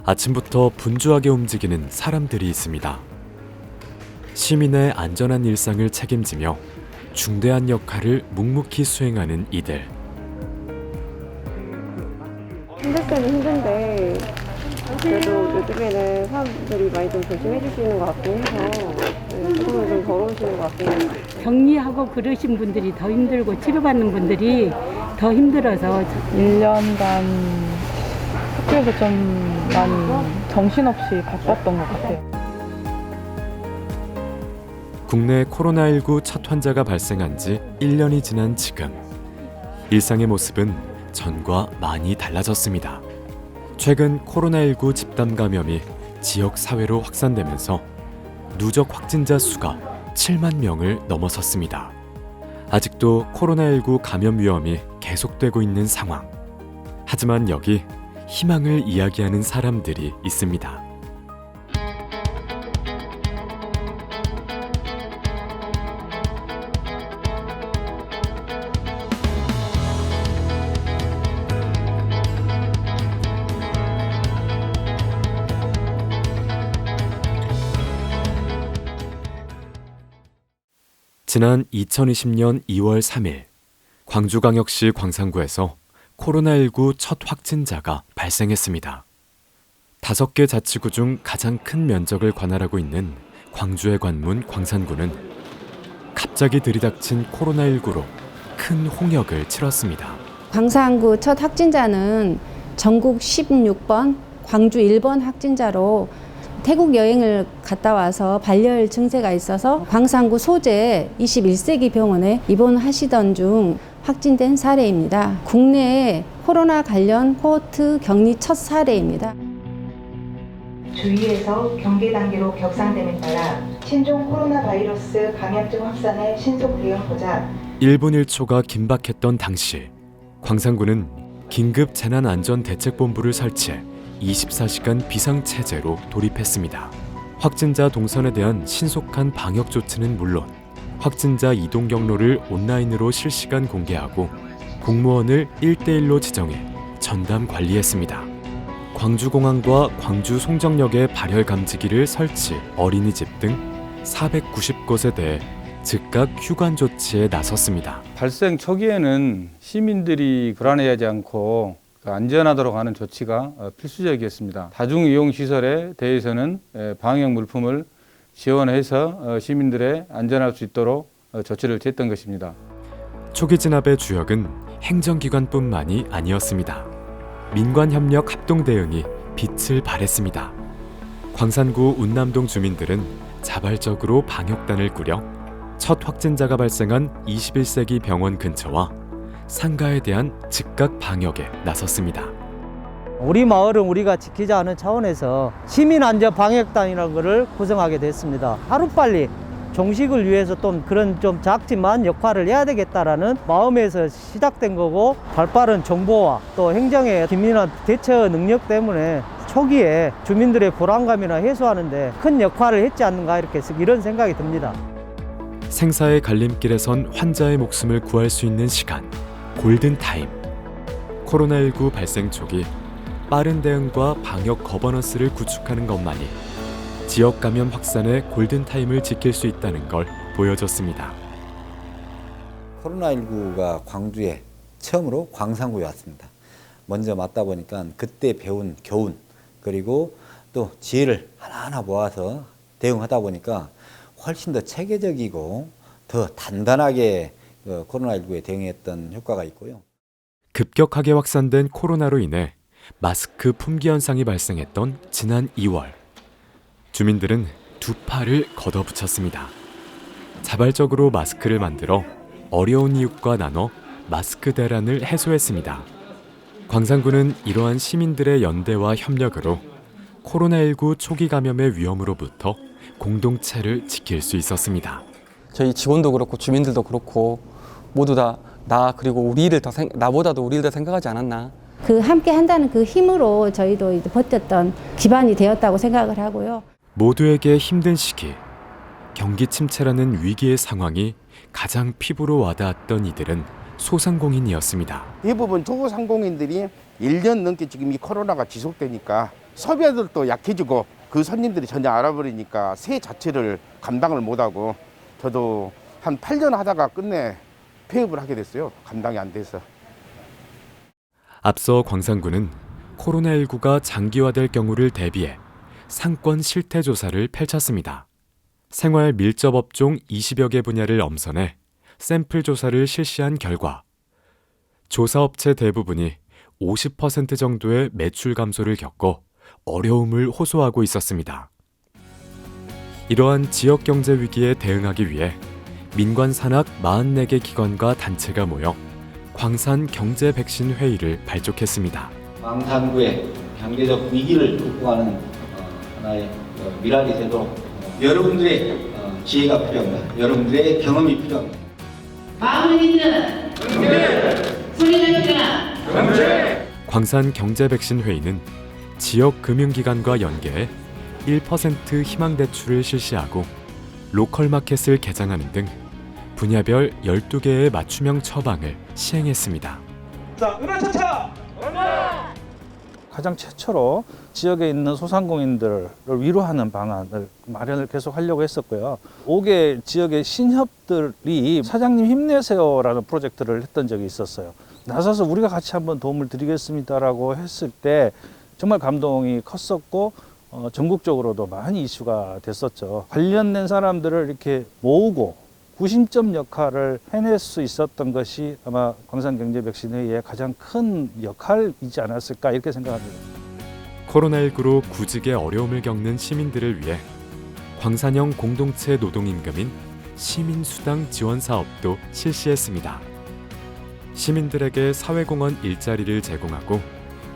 아침부터 분주하게 움직이는 사람들이 있습니다. 시민의 안전한 일상을 책임지며 중대한 역할을 묵묵히 수행하는 이들. 힘들 때는 힘든데 그래도 요즘에는 사람들이 많이 좀 조심해 주시는 것 같긴 해서 조금은 좀 더러우시는 것 같긴 해요. 격리하고 그러신 분들이 더 힘들고 치료받는 분들이 더 힘들어서 1년간 학교에서 좀 많이 정신없이 바빴던 것 같아요. 국내 코로나19 첫 환자가 발생한 지 1년이 지난 지금 일상의 모습은 전과 많이 달라졌습니다. 최근 코로나19 집단 감염이 지역 사회로 확산되면서 누적 확진자 수가 7만 명을 넘어섰습니다. 아직도 코로나19 감염 위험이 계속되고 있는 상황. 하지만 여기 희망을 이야기하는 사람들이 있습니다. 지난 2020년 2월 3일 광주광역시 광산구에서 코로나19 첫 확진자가 발생했습니다. 5개 자치구 중 가장 큰 면적을 관할하고 있는 광주의 관문 광산구는 갑자기 들이닥친 코로나19로 큰 홍역을 치렀습니다. 광산구 첫 확진자는 전국 16번, 광주 1번 확진자로 태국 여행을 갔다 와서 발열 증세가 있어서 광산구 소재 21세기 병원에 입원하시던 중 확진된 사례입니다. 국내에 코로나 관련 코호트 격리 첫 사례입니다. 주위에서 경계 단계로 격상됨에 따라 신종 코로나 바이러스 감염증 확산에 신속 대응하고자 1분 1초가 긴박했던 당시 광산구는 긴급 재난안전대책본부를 설치해 24시간 비상체제로 돌입했습니다. 확진자 동선에 대한 신속한 방역 조치는 물론 확진자 이동 경로를 온라인으로 실시간 공개하고 공무원을 1대1로 지정해 전담 관리했습니다. 광주공항과 광주 송정역에 발열 감지기를 설치, 어린이집 등 490곳에 대해 즉각 휴관 조치에 나섰습니다. 발생 초기에는 시민들이 불안해하지 않고 안전하도록 하는 조치가 필수적이었습니다. 다중이용시설에 대해서는 방역 물품을 지원해서 시민들의 안전할 수 있도록 조치를 취했던 것입니다. 초기 진압의 주역은 행정기관뿐만이 아니었습니다. 민관협력 합동대응이 빛을 발했습니다. 광산구 운남동 주민들은 자발적으로 방역단을 꾸려 첫 확진자가 발생한 21세기 병원 근처와 상가에 대한 즉각 방역에 나섰습니다. 우리 마을은 우리가 지키자 하는 차원에서 시민안전방역단이라는 것을 구성하게 됐습니다. 하루빨리 종식을 위해서 또 그런 좀 작지만 역할을 해야 되겠다라는 마음에서 시작된 거고 발빠른 정보와 또 행정의 긴밀한 대처 능력 때문에 초기에 주민들의 불안감이나 해소하는데 큰 역할을 했지 않는가 이런 생각이 듭니다. 생사의 갈림길에 선 환자의 목숨을 구할 수 있는 시간, 골든타임. 코로나19 발생 초기 빠른 대응과 방역 거버넌스를 구축하는 것만이 지역 감염 확산의 골든타임을 지킬 수 있다는 걸 보여줬습니다. 코로나19가 광주에 처음으로 광산구에 왔습니다. 먼저 맞다 보니까 그때 배운 교훈 그리고 또 지혜를 하나하나 모아서 대응하다 보니까 훨씬 더 체계적이고 더 단단하게 코로나19에 대응했던 효과가 있고요. 급격하게 확산된 코로나로 인해 마스크 품귀 현상이 발생했던 지난 2월. 주민들은 두 팔을 걷어붙였습니다. 자발적으로 마스크를 만들어 어려운 이웃과 나눠 마스크 대란을 해소했습니다. 광산구는 이러한 시민들의 연대와 협력으로 코로나19 초기 감염의 위험으로부터 공동체를 지킬 수 있었습니다. 저희 직원도 그렇고 주민들도 그렇고 모두 다 나 그리고 우리 일을 나보다도 우리 일을 더 생각하지 않았나. 그 함께 한다는 그 힘으로 저희도 이제 버텼던 기반이 되었다고 생각을 하고요. 모두에게 힘든 시기, 경기 침체라는 위기의 상황이 가장 피부로 와닿았던 이들은 소상공인이었습니다. 대부분 소상공인들이 1년 넘게 지금 이 코로나가 지속되니까 소비자들도 약해지고 그 손님들이 전혀 알아버리니까 새 자체를 감당을 못하고 저도 한 8년 하다가 끝내 폐업을 하게 됐어요. 감당이 안 돼서. 앞서 광산구는 코로나19가 장기화될 경우를 대비해 상권 실태 조사를 펼쳤습니다. 생활 밀접 업종 20여 개 분야를 엄선해 샘플 조사를 실시한 결과 조사업체 대부분이 50% 정도의 매출 감소를 겪고 어려움을 호소하고 있었습니다. 이러한 지역 경제 위기에 대응하기 위해 민관 산학 44개 기관과 단체가 모여 광산 경제 백신 회의를 발족했습니다. 광산구의 경제적 위기를 극복하는 하나의 미랄이 되도록 여러분들의 지혜가 필요합니다. 여러분들의 경험이 필요합니다. 마음을 잇는 경제, 소리를 지르는 경제. 광산 경제 백신 회의는 지역 금융기관과 연계해 1% 희망 대출을 실시하고 로컬 마켓을 개장하는 등 분야별 12개의 맞춤형 처방을 시행했습니다. 자, 으라차차! 가장 최초로 지역에 있는 소상공인들을 위로하는 방안을 마련을 계속 하려고 했었고요. 5개 지역의 신협들이 사장님 힘내세요라는 프로젝트를 했던 적이 있었어요. 나서서 우리가 같이 한번 도움을 드리겠습니다라고 했을 때 정말 감동이 컸었고 전국적으로도 많이 이슈가 됐었죠. 관련된 사람들을 이렇게 모으고 구심점 역할을 해낼 수 있었던 것이 아마 광산경제백신회의의 가장 큰 역할이지 않았을까 이렇게 생각합니다. 코로나19로 구직에 어려움을 겪는 시민들을 위해 광산형 공동체 노동임금인 시민수당 지원 사업도 실시했습니다. 시민들에게 사회공헌 일자리를 제공하고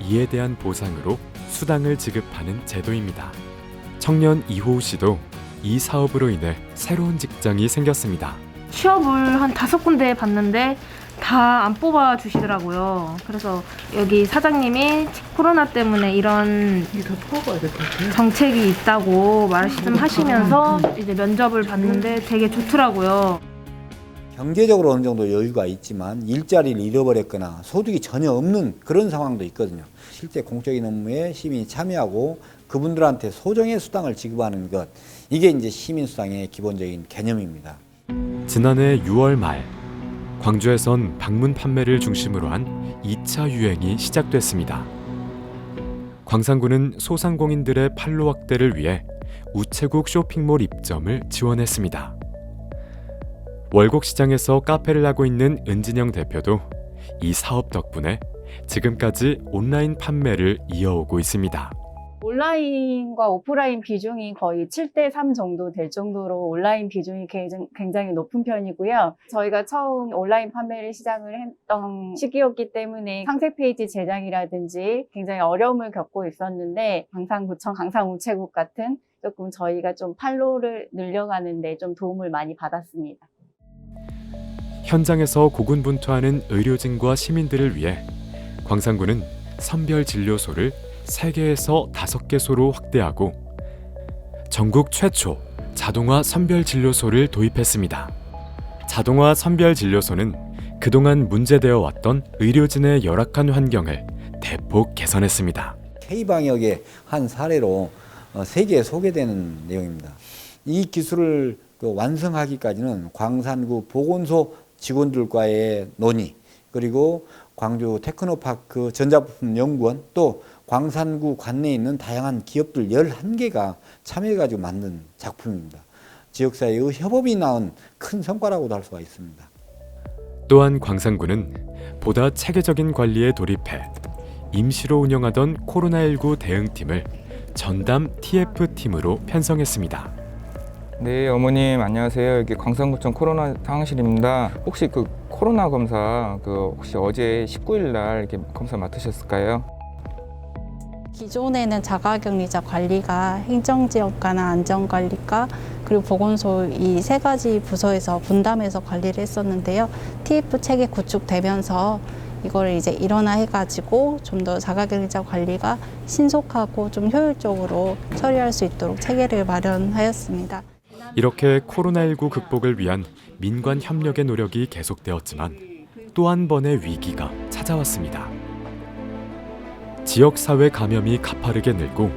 이에 대한 보상으로 수당을 지급하는 제도입니다. 청년 이호우 씨도 이 사업으로 인해 새로운 직장이 생겼습니다. 취업을 한 5군데 봤는데 다 안 뽑아 주시더라고요. 그래서 여기 사장님이 코로나 때문에 이런 정책이 있다고 말씀하시면서 이제 면접을 봤는데 되게 좋더라고요. 경제적으로 어느 정도 여유가 있지만 일자리를 잃어버렸거나 소득이 전혀 없는 그런 상황도 있거든요. 실제 공적인 업무에 시민이 참여하고 그분들한테 소정의 수당을 지급하는 것, 이게 이제 시민수당의 기본적인 개념입니다. 지난해 6월 말 광주에선 방문 판매를 중심으로 한 2차 유행이 시작됐습니다. 광산구는 소상공인들의 판로 확대를 위해 우체국 쇼핑몰 입점을 지원했습니다. 월곡시장에서 카페를 하고 있는 은진영 대표도 이 사업 덕분에 지금까지 온라인 판매를 이어오고 있습니다. 온라인과 오프라인 비중이 거의 7대3 정도 될 정도로 온라인 비중이 굉장히 높은 편이고요. 저희가 처음 온라인 판매를 시작을 했던 시기였기 때문에 상세 페이지 제작이라든지 굉장히 어려움을 겪고 있었는데 광산구청, 광산우체국 같은 조금 저희가 좀 판로를 늘려가는 데 좀 도움을 많이 받았습니다. 현장에서 고군분투하는 의료진과 시민들을 위해 광산구는 선별진료소를 3개에서 5개소로 확대하고 전국 최초 자동화 선별진료소를 도입했습니다. 자동화 선별진료소는 그동안 문제되어 왔던 의료진의 열악한 환경을 대폭 개선했습니다. K방역의 한 사례로 세계에 소개되는 내용입니다. 이 기술을 완성하기까지는 광산구 보건소 직원들과의 논의, 그리고 광주 테크노파크 전자부품연구원, 또 광산구 관내에 있는 다양한 기업들 11개가 참여해가지고 만든 작품입니다. 지역사회의 협업이 낳은 큰 성과라고도 할 수가 있습니다. 또한 광산구는 보다 체계적인 관리에 돌입해 임시로 운영하던 코로나19 대응팀을 전담 TF팀으로 편성했습니다. 네, 어머님 안녕하세요. 여기 광산구청 코로나 상황실입니다. 혹시 그 코로나 검사 혹시 어제 19일 날 이렇게 검사 맡으셨을까요? 기존에는 자가격리자 관리가 행정지원과나 안전관리과 그리고 보건소 이 3가지 부서에서 분담해서 관리를 했었는데요. TF 체계 구축되면서 이걸 이제 일원화해가지고 좀 더 자가격리자 관리가 신속하고 좀 효율적으로 처리할 수 있도록 체계를 마련하였습니다. 이렇게 코로나19 극복을 위한 민관 협력의 노력이 계속되었지만 또 한 번의 위기가 찾아왔습니다. 지역사회 감염이 가파르게 늘고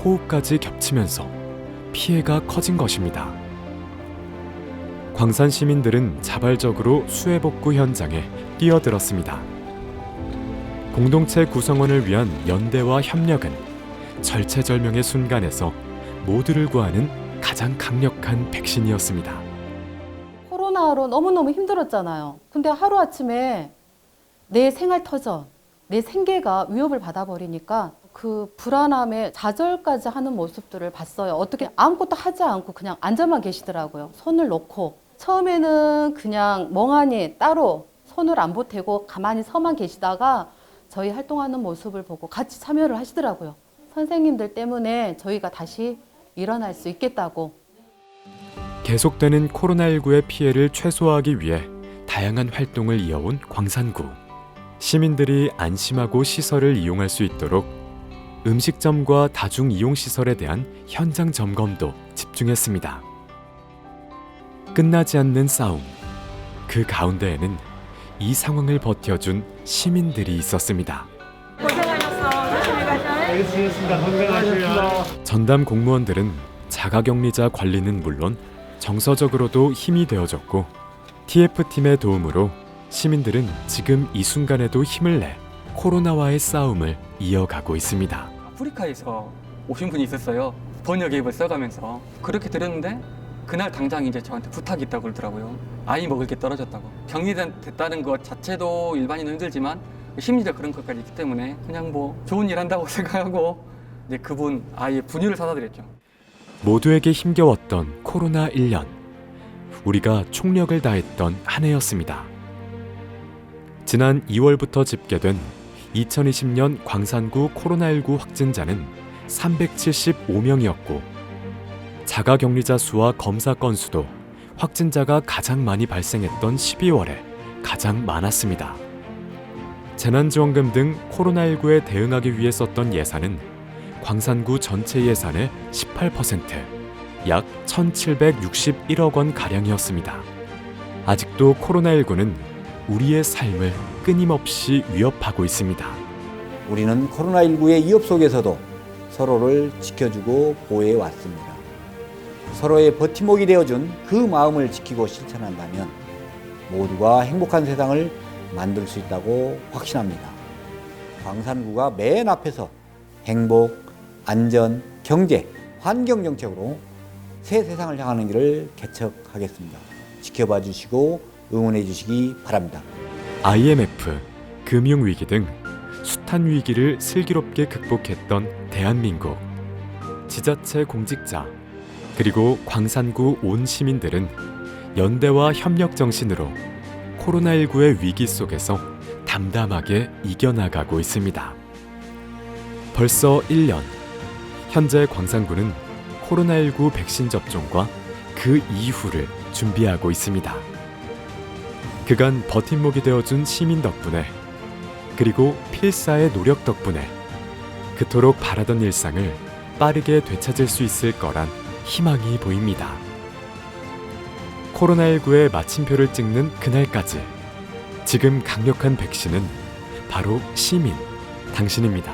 호흡까지 겹치면서 피해가 커진 것입니다. 광산 시민들은 자발적으로 수해복구 현장에 뛰어들었습니다. 공동체 구성원을 위한 연대와 협력은 절체절명의 순간에서 모두를 구하는 가장 강력한 백신이었습니다. 코로나로 너무너무 힘들었잖아요. 근데 하루아침에 내 생활터전, 내 생계가 위협을 받아버리니까 그 불안함에 좌절까지 하는 모습들을 봤어요. 어떻게 아무것도 하지 않고 그냥 앉아만 계시더라고요. 손을 놓고. 처음에는 그냥 멍하니 따로 손을 안 보태고 가만히 서만 계시다가 저희 활동하는 모습을 보고 같이 참여를 하시더라고요. 선생님들 때문에 저희가 다시 일어날 수 있겠다고. 계속되는 코로나19의 피해를 최소화하기 위해 다양한 활동을 이어온 광산구. 시민들이 안심하고 시설을 이용할 수 있도록 음식점과 다중이용시설에 대한 현장 점검도 집중했습니다. 끝나지 않는 싸움. 그 가운데에는 이 상황을 버텨준 시민들이 있었습니다. 고생하셨어. 조심히 가자. 알겠습니다. 건강하세요. 전담 공무원들은 자가격리자 관리는 물론 정서적으로도 힘이 되어줬고 TF팀의 도움으로 시민들은 지금 이 순간에도 힘을 내 코로나와의 싸움을 이어가고 있습니다. 아프리카에서 오신 분이 있었어요. 번역 앱을 써가면서 그렇게 들었는데 그날 당장 이제 저한테 부탁이 있다고 그러더라고요. 아이 먹을 게 떨어졌다고. 격리됐다는 것 자체도 일반인은 힘들지만 심리적 그런 것까지 있기 때문에 그냥 뭐 좋은 일 한다고 생각하고 이제 그분 아이의 분유를 사다 드렸죠. 모두에게 힘겨웠던 코로나 1년. 우리가 총력을 다했던 한 해였습니다. 지난 2월부터 집계된 2020년 광산구 코로나19 확진자는 375명이었고 자가격리자 수와 검사 건수도 확진자가 가장 많이 발생했던 12월에 가장 많았습니다. 재난지원금 등 코로나19에 대응하기 위해 썼던 예산은 광산구 전체 예산의 18%, 약 1,761억 원 가량이었습니다. 아직도 코로나19는 우리의 삶을 끊임없이 위협하고 있습니다. 우리는 코로나19의 위협 속에서도 서로를 지켜주고 보호해 왔습니다. 서로의 버팀목이 되어준 그 마음을 지키고 실천한다면 모두가 행복한 세상을 만들 수 있다고 확신합니다. 광산구가 맨 앞에서 행복, 안전, 경제, 환경 정책으로 새 세상을 향하는 길을 개척하겠습니다. 지켜봐 주시고 응원해 주시기 바랍니다. IMF, 금융위기 등 숱한 위기를 슬기롭게 극복했던 대한민국. 지자체 공직자, 그리고 광산구 온 시민들은 연대와 협력 정신으로 코로나19의 위기 속에서 담담하게 이겨나가고 있습니다. 벌써 1년, 현재 광산구는 코로나19 백신 접종과 그 이후를 준비하고 있습니다. 그간 버팀목이 되어준 시민 덕분에, 그리고 필사의 노력 덕분에 그토록 바라던 일상을 빠르게 되찾을 수 있을 거란 희망이 보입니다. 코로나19의 마침표를 찍는 그날까지 지금 강력한 백신은 바로 시민, 당신입니다.